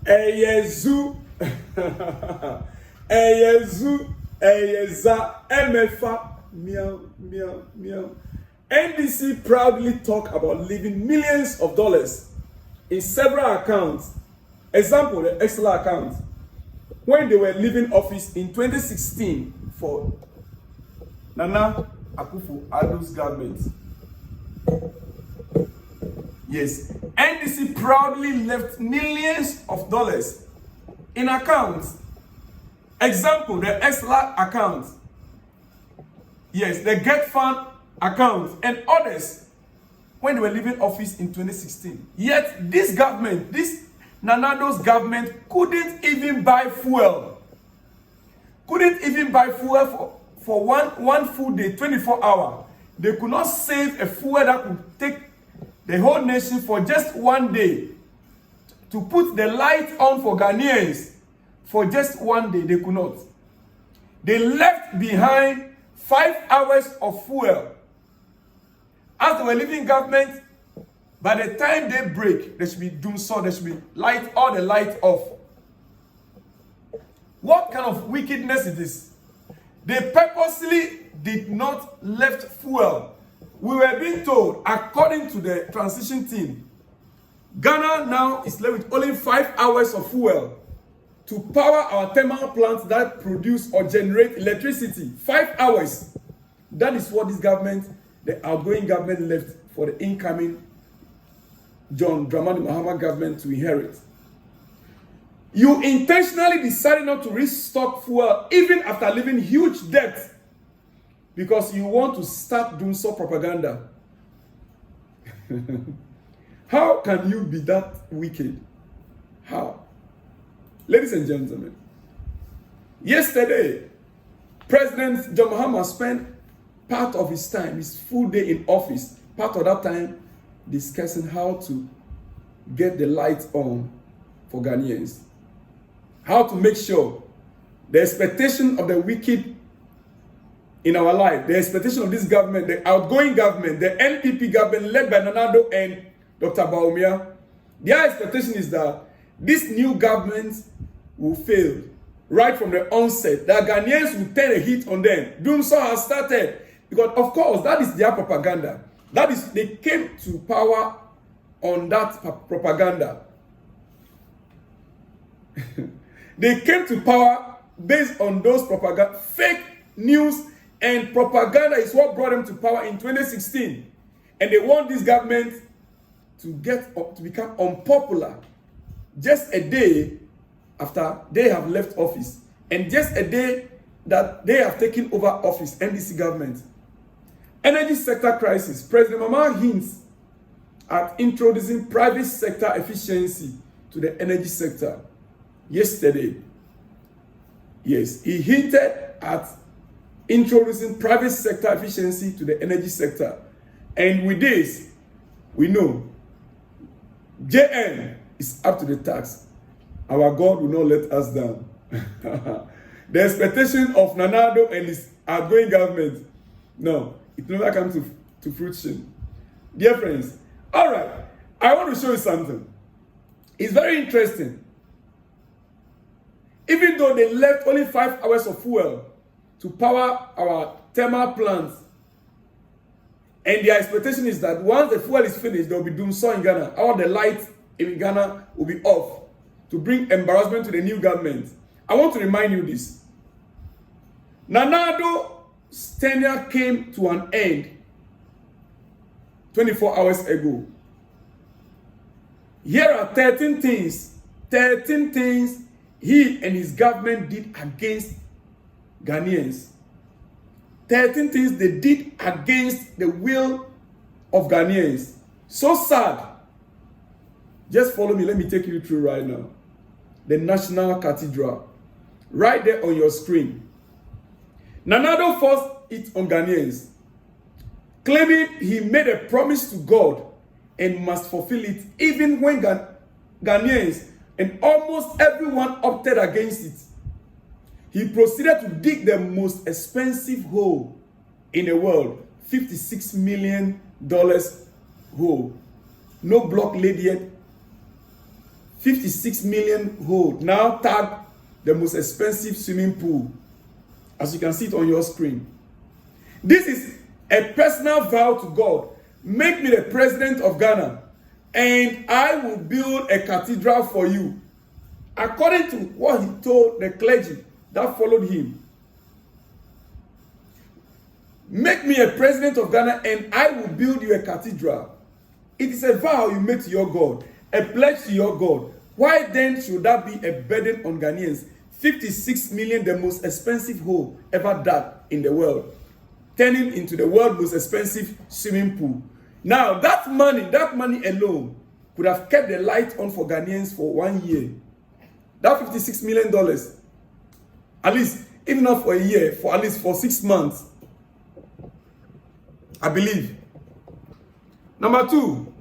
Eyezu. Eyezu. Eyeza. Emefa. Meow, meow, meow. NDC proudly talk about leaving millions of dollars in several accounts. Example, the Excel account. When they were leaving office in 2016 for Nana Akufo-Addo's government. Yes, NDC proudly left millions of dollars in accounts. Example, the Excel account. Yes, the Get Fund account and others when they were leaving office in 2016. Yet this government, this Nanado's government couldn't even buy fuel. Couldn't even buy fuel for one full day, 24 hours. They could not save a fuel that could take the whole nation for just one day. To put the light on for Ghanaians for just one day, they could not. They left behind 5 hours of fuel. As they were leaving government, by the time they break, there should be doom so there should be light, all the light off. What kind of wickedness is this? They purposely did not left fuel. We were being told, according to the transition team, Ghana now is left with only 5 hours of fuel to power our thermal plants that produce or generate electricity. 5 hours. That is what this government, the outgoing government, left for the incoming John Dramani Mahama government to inherit. You intentionally decided not to restock fuel even after leaving huge debt because you want to start doing so propaganda. How can you be that wicked? How? Ladies and gentlemen, yesterday, President John Mahama spent part of his time, his full day in office, part of that time discussing how to get the light on for Ghanaians. How to make sure the expectation of the wicked in our life, the expectation of this government, the outgoing government, the NPP government led by Nanado and Dr. Bawumia, their expectation is that this new government will fail right from the onset, that Ghanaians will turn a hit on them. Doing so has started because, of course, that is their propaganda. That is, they came to power on that propaganda. They came to power based on those propaganda. Fake news and propaganda is what brought them to power in 2016. And they want this government to become unpopular just a day after they have left office. And just a day that they have taken over office, NDC government. Energy sector crisis. President Mahama hints at introducing private sector efficiency to the energy sector. Yesterday, yes, he hinted at introducing private sector efficiency to the energy sector. And with this, we know JN is up to the task. Our God will not let us down. The expectation of Nanado and his outgoing government, no, it never comes to fruition. Dear friends, all right, I want to show you something. It's very interesting. Even though they left only 5 hours of fuel to power our thermal plants, and their expectation is that once the fuel is finished, there will be doom so in Ghana. All the lights in Ghana will be off to bring embarrassment to the new government. I want to remind you this. Nanado's tenure came to an end 24 hours ago. Here are 13 things he and his government did against Ghanaians. 13 things they did against the will of Ghanaians. So sad. Just follow me. Let me take you through right now. The National Cathedral. Right there on your screen. Nanado forced it on Ghanaians, claiming he made a promise to God and must fulfill it even when Ghanaians and almost everyone opted against it. He proceeded to dig the most expensive hole in the world, $56 million hole. No block laid yet. 56 million hold now tag the most expensive swimming pool, as you can see it on your screen. This is a personal vow to God. Make me the president of Ghana, and I will build a cathedral for you, according to what he told the clergy that followed him. Make me a president of Ghana, and I will build you a cathedral. It is a vow you make to your God, a pledge to your God. Why then should that be a burden on Ghanaians? 56 million, the most expensive hole ever dug in the world, turning into the world's most expensive swimming pool. Now, that money alone could have kept the light on for Ghanaians for 1 year. That $56 million, at least, if not for a year, for at least for 6 months, I believe. Number 2,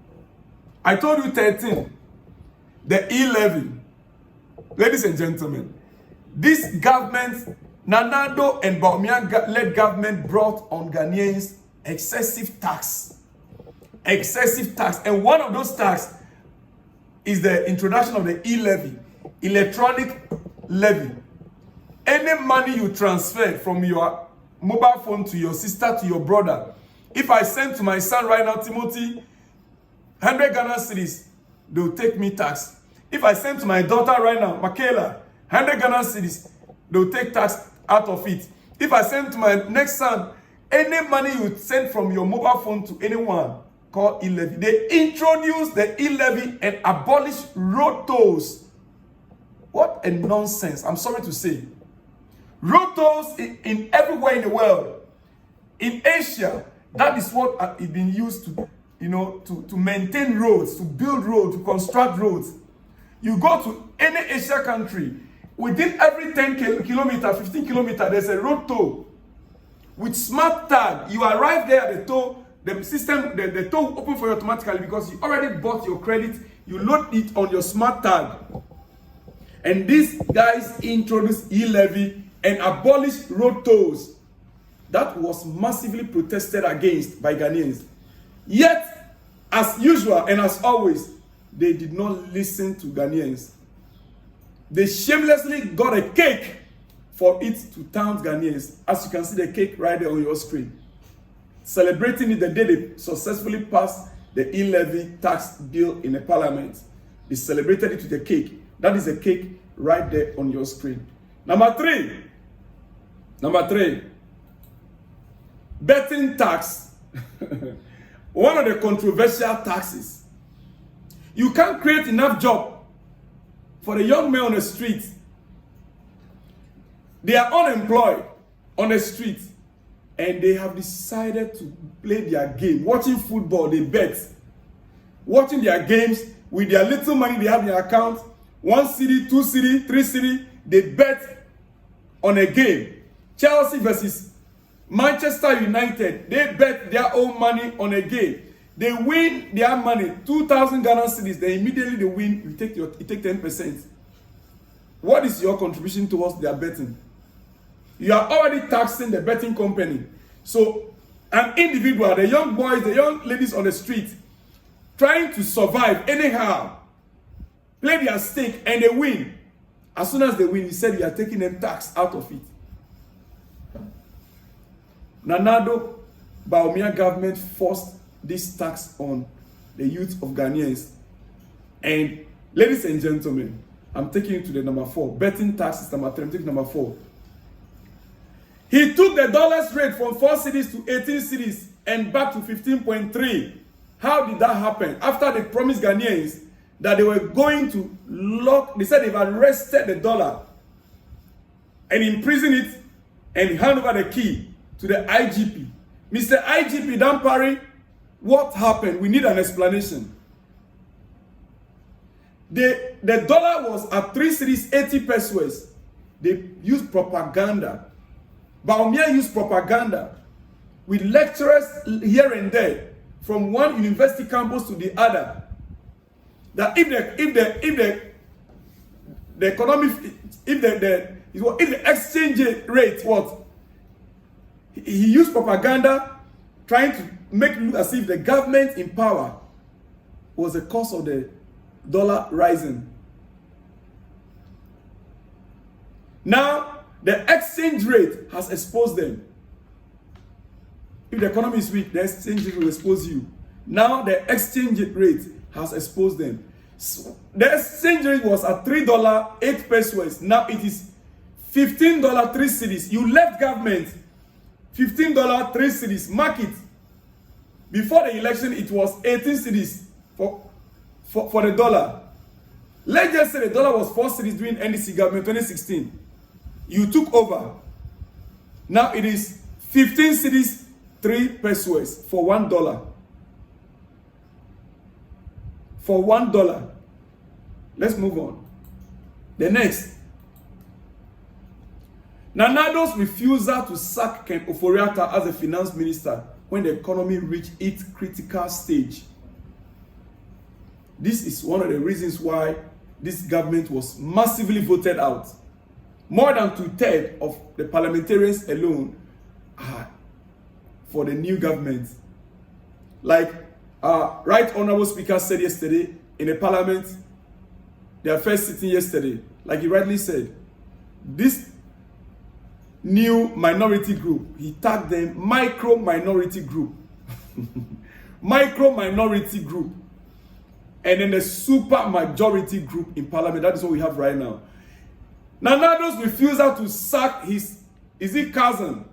I told you 13, the e-levy. Ladies and gentlemen, this government, Addo and Bawumia-led government, brought on Ghanaians excessive tax. Excessive tax. And one of those tax is the introduction of the e-levy, electronic levy. Any money you transfer from your mobile phone to your sister, to your brother, if I send to my son right now, Timothy, 100 Ghana cedis, they'll take me tax. If I send to my daughter right now, Michaela, 100 Ghana cedis, they'll take tax out of it. If I send to my next son, any money you send from your mobile phone to anyone, called e-levy. They introduced the e-levy and abolished road tolls. What a nonsense, I'm sorry to say. Road tolls in everywhere in the world. In Asia, that is what is being used to, to maintain roads, to build roads, to construct roads. You go to any Asia country, within every 10 kilometers, 15 kilometers, there's a road toll. With smart tag, you arrive there at the toll, the system, the toll will open for you automatically because you already bought your credit, you load it on your smart tag. And these guys introduced e-levy and abolished road tolls. That was massively protested against by Ghanaians. Yet, as usual and as always, they did not listen to Ghanaians. They shamelessly got a cake for it to taunt Ghanaians. As you can see the cake right there on your screen. Celebrating it the day they successfully passed the e-levy tax bill in the parliament. They celebrated it with a cake. That is a cake right there on your screen. Number three, betting tax. One of the controversial taxes. You can't create enough job for the young men on the street. They are unemployed on the street, and they have decided to play their game. Watching football, they bet. Watching their games with their little money they have in their account, 1 cedi, 2 cedi, 3 cedi, they bet on a game. Chelsea versus Manchester United, they bet their own money on a game. They win their money, 2,000 Ghana cedis. They immediately win. You take 10%. What is your contribution towards their betting? You are already taxing the betting company. So, an individual, the young boys, the young ladies on the street, trying to survive anyhow, play their stake and they win. As soon as they win, you said you are taking them tax out of it. Addo Bawumia government forced this tax on the youth of Ghanaians. And ladies and gentlemen, I'm taking you to the number 4. Betting tax is number 3. I'm taking number 4. He took the dollars rate from 4 cedis to 18 cedis and back to 15.3. How did that happen? After they promised Ghanaians that they were going to lock, they said they've arrested the dollar and imprison it and hand over the key to the IGP. Mr. IGP Dampari, what happened? We need an explanation. The dollar was at 3 cedis, 80 pesos. They used propaganda. Bawumia used propaganda with lecturers here and there from one university campus to the other. That if the economic, if the exchange rate, what? He used propaganda trying to make it look as if the government in power was the cause of the dollar rising. Now, the exchange rate has exposed them. If the economy is weak, the exchange rate will expose you. Now, the exchange rate has exposed them. So, the exchange rate was at $3, 8 pesos. Now, it is $15, 3 cedis. You left government, $15, 3 cedis. Mark it. Before the election, it was 18 cedis for the dollar. Let's just say the dollar was 4 cedis during NDC government 2016. You took over. Now it is 15 cedis, 3 pesos for $1. For $1. Let's move on. The next. Nana Addo's refusal to sack Ken Ofori-Atta as a finance minister when the economy reached its critical stage. This is one of the reasons why this government was massively voted out. More than 2/3 of the parliamentarians alone are for the new government. Like Right Honorable Speaker said yesterday in the parliament, their first sitting yesterday, like he rightly said, this new minority group, he tagged them micro minority group. Micro minority group. And then the super majority group in parliament. That is what we have right now. Nana Addo's refusal to sack his cousin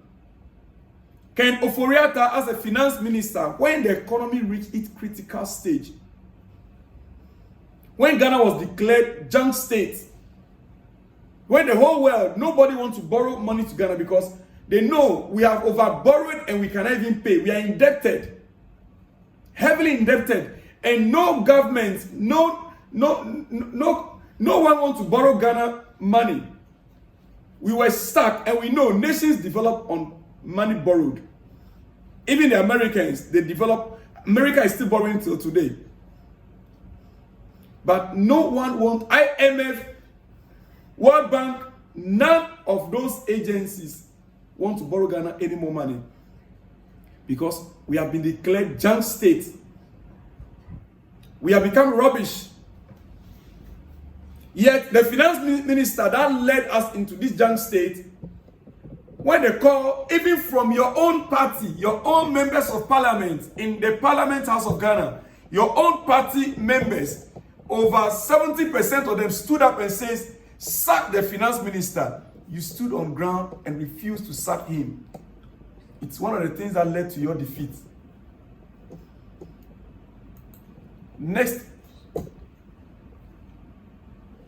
Ken Ofori-Atta as a finance minister when the economy reached its critical stage. When Ghana was declared junk state. When the whole world, nobody wants to borrow money to Ghana because they know we have over-borrowed and we cannot even pay. We are indebted. Heavily indebted. And no government, no one wants to borrow Ghana money. We were stuck, and we know nations develop on money borrowed. Even the Americans, they develop. America is still borrowing till today. But no one wants IMF, World Bank, none of those agencies want to borrow Ghana any more money. Because we have been declared junk state. We have become rubbish. Yet the finance minister that led us into this junk state, when they call, even from your own party, your own members of parliament in the Parliament House of Ghana, your own party members, over 70% of them stood up and says, sack the finance minister. You stood on ground and refused to sack him. It's one of the things that led to your defeat. Next,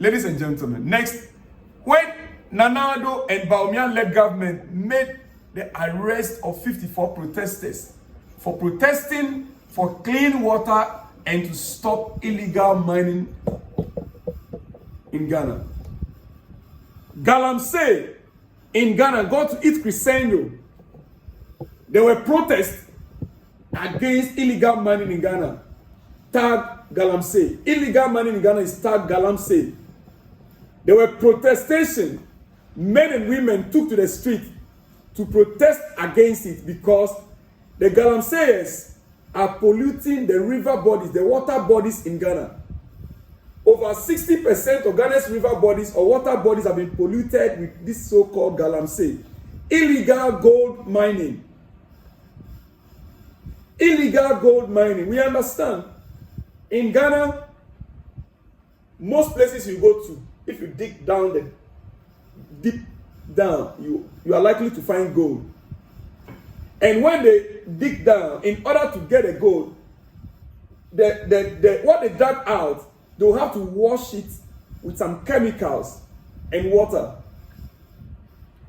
ladies and gentlemen, next, when Nana Addo and Bawumia led government made the arrest of 54 protesters for protesting for clean water and to stop illegal mining in Ghana. Galamsey in Ghana got to its crescendo. There were protests against illegal mining in Ghana. Tag Galamsey. Illegal mining in Ghana is tag Galamsey. There were protestations. Men and women took to the street to protest against it because the Galamseyers are polluting the river bodies, the water bodies in Ghana. Over 60% of Ghana's river bodies or water bodies have been polluted with this so-called Galamsey. Illegal gold mining. Illegal gold mining. We understand. In Ghana, most places you go to, if you dig down deep down, you are likely to find gold. And when they dig down, in order to get a gold, what they dug out, they'll have to wash it with some chemicals and water.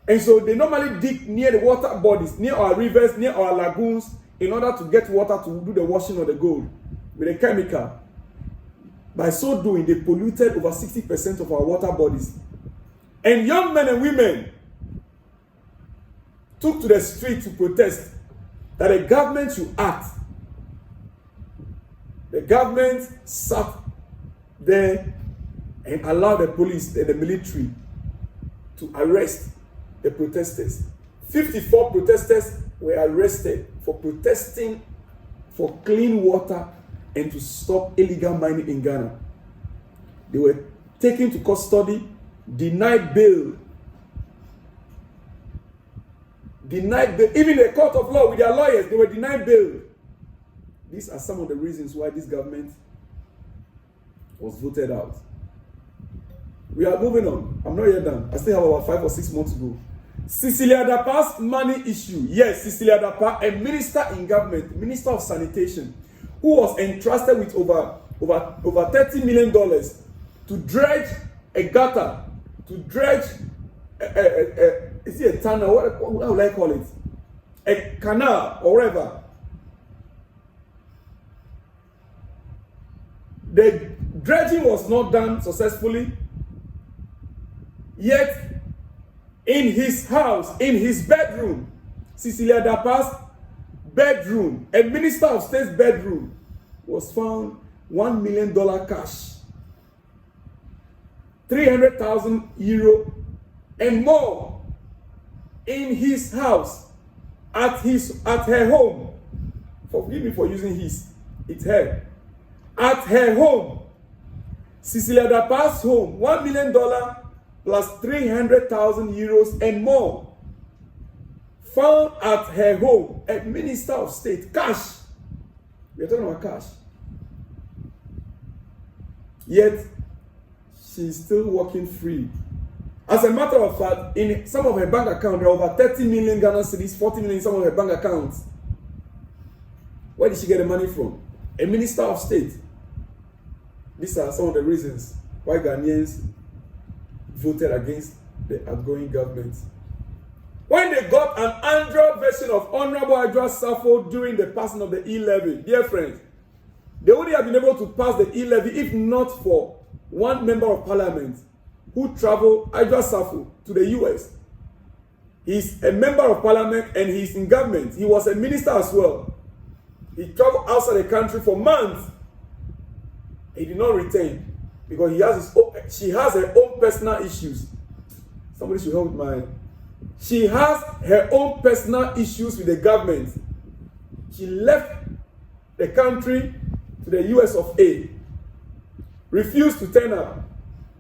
And so they normally dig near the water bodies, near our rivers, near our lagoons, in order to get water to do the washing of the gold with a chemical. By so doing, they polluted over 60% of our water bodies. And young men and women took to the street to protest that the government should act. The government sat there and allowed the police and the military to arrest the protesters. 54 protesters were arrested for protesting for clean water and to stop illegal mining in Ghana. They were taken to custody, denied bail, denied bail. Even the court of law with their lawyers, they were denied bail. These are some of the reasons why this government was voted out. We are moving on. I'm not yet done. I still have about 5 or 6 months to go. Cecilia Dapa's money issue. Yes, Cecilia Dapa, a minister in government, minister of sanitation, who was entrusted with over $30 million to dredge a gutter, to dredge is it a tunnel? What would I call it? A canal or whatever. The dredging was not done successfully. Yet, in his house, in his bedroom, Cecilia Dapa's bedroom, a minister of state's bedroom, was found $1 million cash, 300,000 euro, and more in his house, at her home. Forgive me for using his, it's her. At her home, Cecilia Dapa's home, $1 million plus 300,000 euros and more, found at her home, a minister of state, cash. We are talking about cash. Yet, she's still walking free. As a matter of fact, in some of her bank accounts, there are over 30 million Ghana cedis, 40 million in some of her bank accounts. Where did she get the money from? A minister of state. These are some of the reasons why Ghanaians voted against the outgoing government. When they got an Android version of Honorable Addo Safo during the passing of the e-levy, dear friends, they wouldn't have been able to pass the e-levy if not for one member of parliament who traveled, Addo Safo, to the US. He's a member of parliament and he's in government. He was a minister as well. He traveled outside the country for months. He did not return because she has her own personal issues. Somebody should help with mine. She has her own personal issues with the government. She left the country to the US of A. Refused to turn up.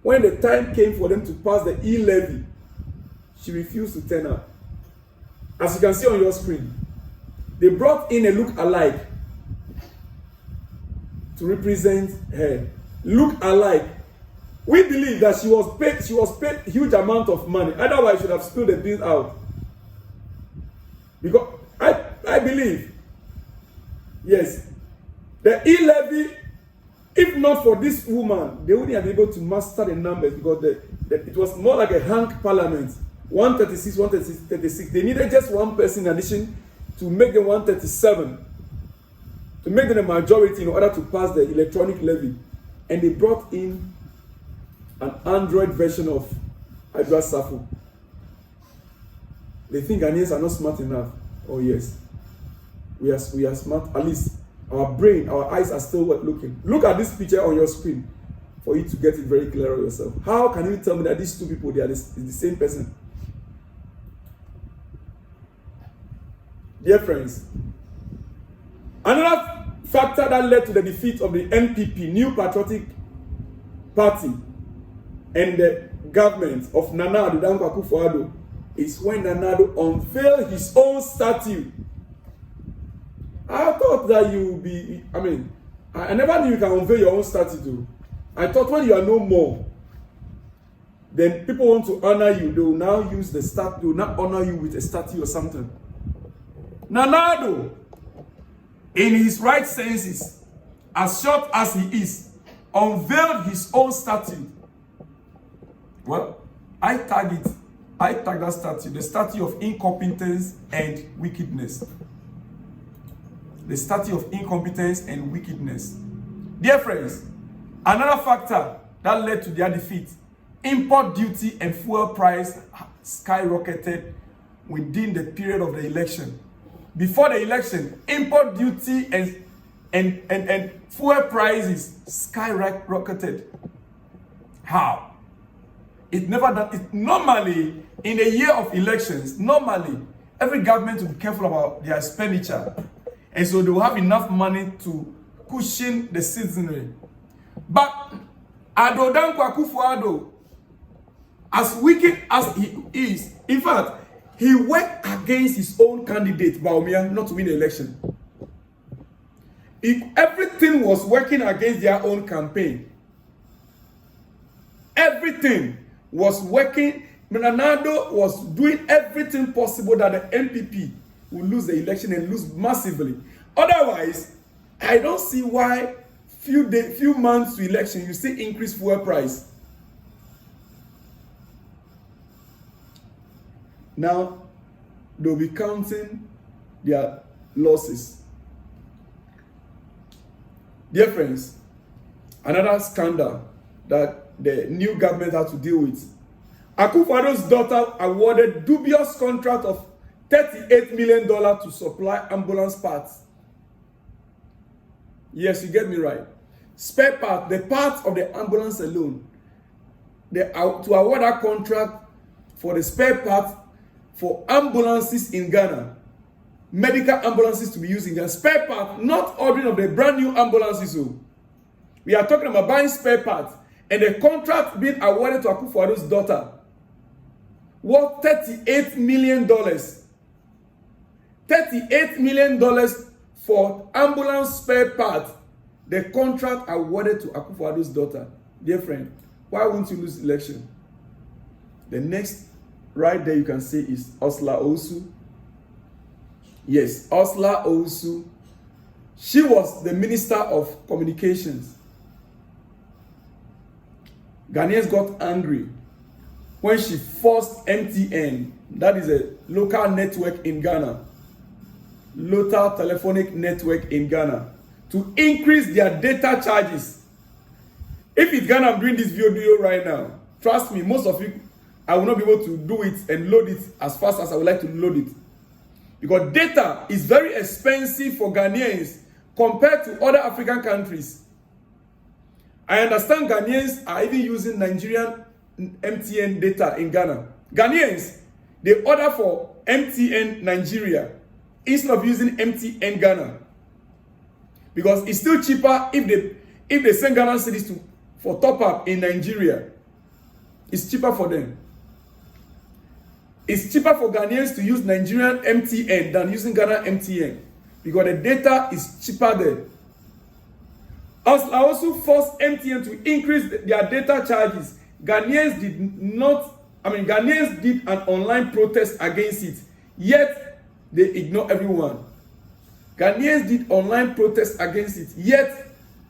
When the time came for them to pass the e-levy, she refused to turn up. As you can see on your screen, they brought in a look-alike to represent her. Look-alike. We believe that she was paid huge amount of money. Otherwise, she should have spilled the bill out. Because I believe, yes, the e-levy, if not for this woman, they wouldn't have been able to master the numbers because it was more like a hung parliament. 136, 136. They needed just one person in addition to make them 137. To make them a majority in order to pass the electronic levy. And they brought in an Android version of Addo Safo. They think Ghanaians are not smart enough. Oh yes. We are smart. At least our brain, our eyes are still looking. Look at this picture on your screen for you to get it very clear on yourself. How can you tell me that these two people, they are the same person? Dear friends, another factor that led to the defeat of the NPP, New Patriotic Party, and the government of Nana Addo Dankwa Akufo-Addo is when Nana Addo unveiled his own statue. I thought that you would be, I never knew you can unveil your own statue too. I thought when you are no more, then people want to honor you. They will now use the statue, they will not honor you with a statue or something. Nana Addo, in his right senses, as short as he is, unveiled his own statue. Well, I tag that statue, the statue of incompetence and wickedness. The statue of incompetence and wickedness. Dear friends, another factor that led to their defeat, import duty and fuel price skyrocketed within the period of the election. Before the election, import duty and fuel prices skyrocketed. How? It never done. It normally, in a year of elections, normally every government will be careful about their expenditure, and so they will have enough money to cushion the citizenry. But Addo Dankwa Akufo-Addo, as wicked as he is, in fact, He worked against his own candidate, Bawumia, not to win the election. Everything was working against their own campaign. Everything was working. Addo was doing everything possible that the NPP will lose the election and lose massively. Otherwise, I don't see why few months to election you see increased fuel price. Now they'll be counting their losses. Dear friends, another scandal that the new government had to deal with. Akufo-Addo's daughter awarded dubious contract of $38 million to supply ambulance parts. Yes, you get me right. Spare part, the parts of the ambulance alone. To award that contract for the spare parts for ambulances in Ghana. Medical ambulances to be used in Ghana. Spare part, not ordering of the brand new ambulances. So we are talking about buying spare parts. And the contract being awarded to Akufo-Addo's daughter worth $38 million. $38 million for ambulance spare parts. The contract awarded to Akufo-Addo's daughter. Dear friend, why won't you lose election? The next right there you can see is Osla Owusu. Yes, Osla Owusu. She was the Minister of Communications. Ghanaians got angry when she forced MTN, that is a local network in Ghana, local telephonic network in Ghana, to increase their data charges. If it's Ghana, I'm doing this video right now. Trust me, most of you, I will not be able to do it and load it as fast as I would like to load it. Because data is very expensive for Ghanaians compared to other African countries. I understand Ghanaians are even using Nigerian MTN data in Ghana. Ghanaians, they order for MTN Nigeria instead of using MTN Ghana. Because it's still cheaper if they send Ghana cedis for top up in Nigeria. It's cheaper for them. It's cheaper for Ghanaians to use Nigerian MTN than using Ghana MTN. Because the data is cheaper there. I also forced MTN to increase their data charges. Ghanaians did an online protest against it. Yet, they ignore everyone. Ghanaians did online protest against it. Yet,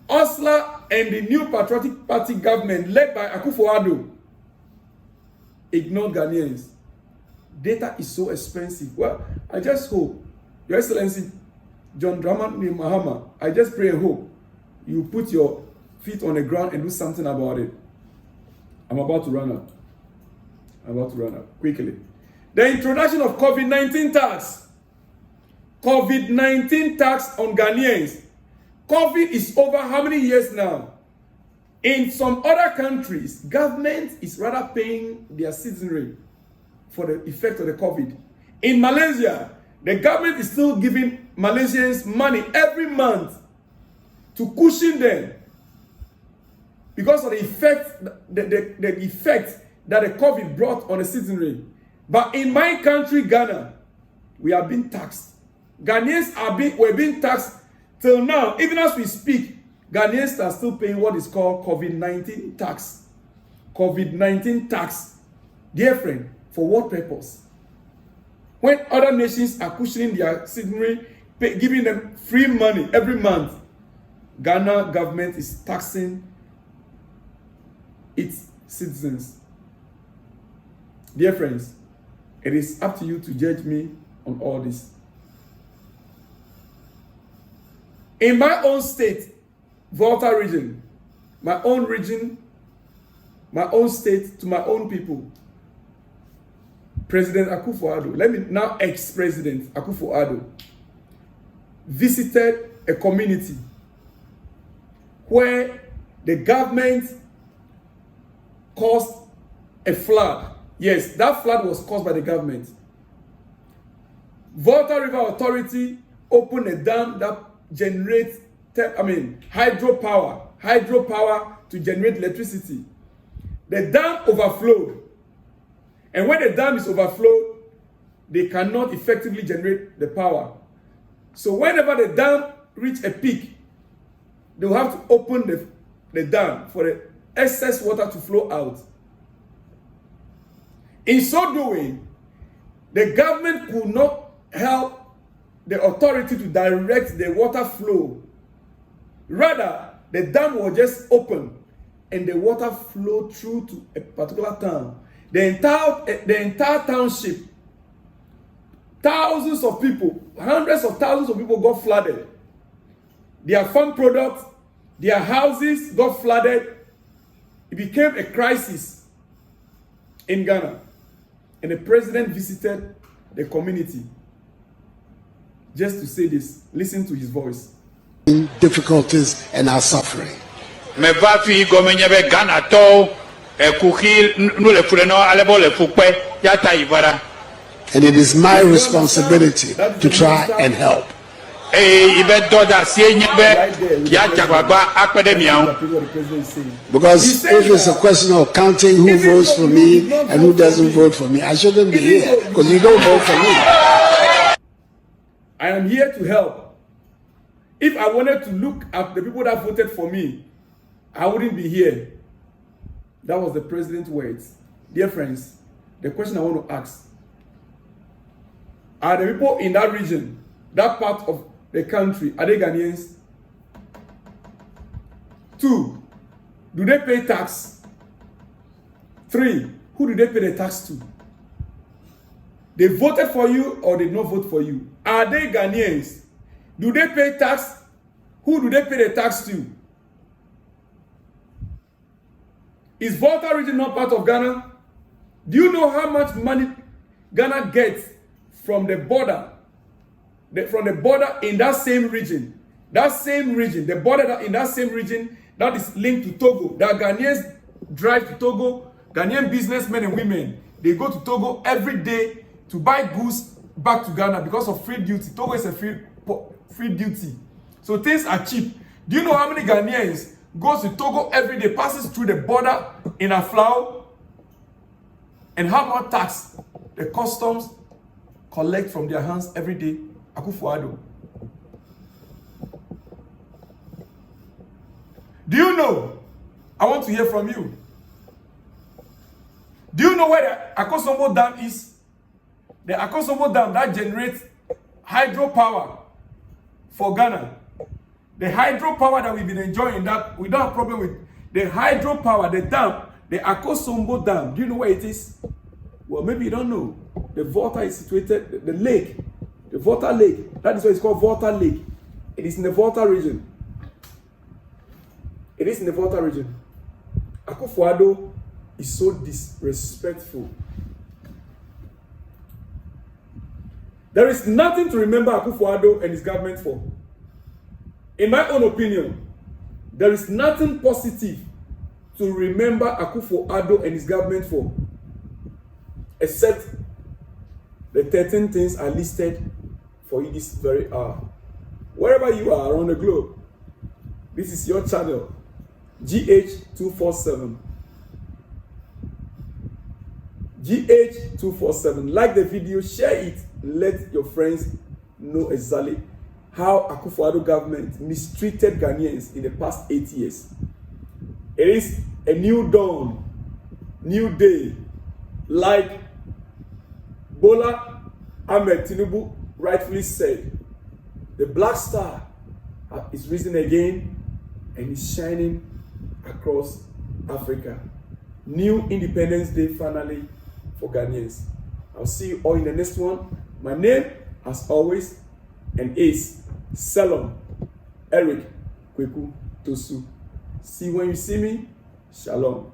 Osla and the new Patriotic Party government led by Akufo-Addo ignored Ghanaians. Data is so expensive. Well, I just hope, Your Excellency, John Dramani Mahama, I just pray and hope you put your feet on the ground and do something about it. I'm about to run out. Quickly. The introduction of COVID-19 tax. COVID-19 tax on Ghanaians. COVID is over how many years now? In some other countries, government is rather paying their citizenry for the effect of the COVID. In Malaysia, the government is still giving Malaysians money every month to cushion them because of the effect, the effect that the COVID brought on the citizenry. But in my country, Ghana, we are being taxed. Ghanaians were being taxed till now. Even as we speak, Ghanaians are still paying what is called COVID-19 tax. COVID-19 tax. Dear friend, for what purpose? When other nations are cushioning their citizenry, giving them free money every month, Ghana government is taxing its citizens. Dear friends, it is up to you to judge me on all this. In my own state, Volta region, my own state, to my own people, President Akufo-Addo, ex-President Akufo-Addo, visited a community where the government caused a flood. Yes, that flood was caused by the government. Volta River Authority opened a dam that generates hydropower to generate electricity. The dam overflowed. And when the dam is overflowed, they cannot effectively generate the power. So whenever the dam reach a peak, they will have to open the dam for the excess water to flow out. In so doing, the government could not help the authority to direct the water flow. Rather, the dam was just open and the water flowed through to a particular town. The entire township, thousands of people, hundreds of thousands of people got flooded. Their farm products, their houses got flooded. It became a crisis in Ghana. And the president visited the community just to say this. Listen to his voice. Difficulties and our suffering. And it is my responsibility to try and help. Because if it's a question of counting who votes for me and who doesn't vote for me, I shouldn't be here because you don't vote for me. I am here to help. If I wanted to look at the people that voted for me, I wouldn't be here. That was the president's words. Dear friends, the question I want to ask, are the people in that region, that part of the country, are they Ghanaians? 2, do they pay tax? 3, who do they pay the tax to? They voted for you or they did not vote for you? Are they Ghanaians? Do they pay tax? Who do they pay the tax to? Is Volta region not part of Ghana? Do you know how much money Ghana gets from the border? From the border in that same region. That same region, the border in that same region that is linked to Togo. That Ghanaians drive to Togo. Ghanaian businessmen and women, they go to Togo every day to buy goods back to Ghana because of free duty. Togo is a free duty. So things are cheap. Do you know how many Ghanaians goes to Togo every day, passes through the border in Aflao, and how much tax the customs collect from their hands every day? Addo. Do you know? I want to hear from you. Do you know where the Akosombo Dam is? The Akosombo Dam that generates hydropower for Ghana. The hydropower that we've been enjoying, that we don't have problem with. The hydropower, the dam, the Akosombo Dam. Do you know where it is? Well, maybe you don't know. The Volta is situated, the lake, the Volta Lake. That is why it's called Volta Lake. It is in the Volta region. It is in the Volta region. Addo is so disrespectful. There is nothing to remember Addo and his government for. In my own opinion, there is nothing positive to remember Addo and his government for, except the 13 things are listed for you this very hour. Wherever you are around the globe, this is your channel, GH247. GH247. Like the video, share it, let your friends know exactly how Addo government mistreated Ghanaians in the past 8 years. It is a new dawn, new day. Like Bola Ahmed Tinubu rightfully said, the black star is risen again and is shining across Africa. New Independence Day finally for Ghanaians. I'll see you all in the next one. My name, as always, and is Selom Eric Kweku Tosu. See when you see me. Shalom.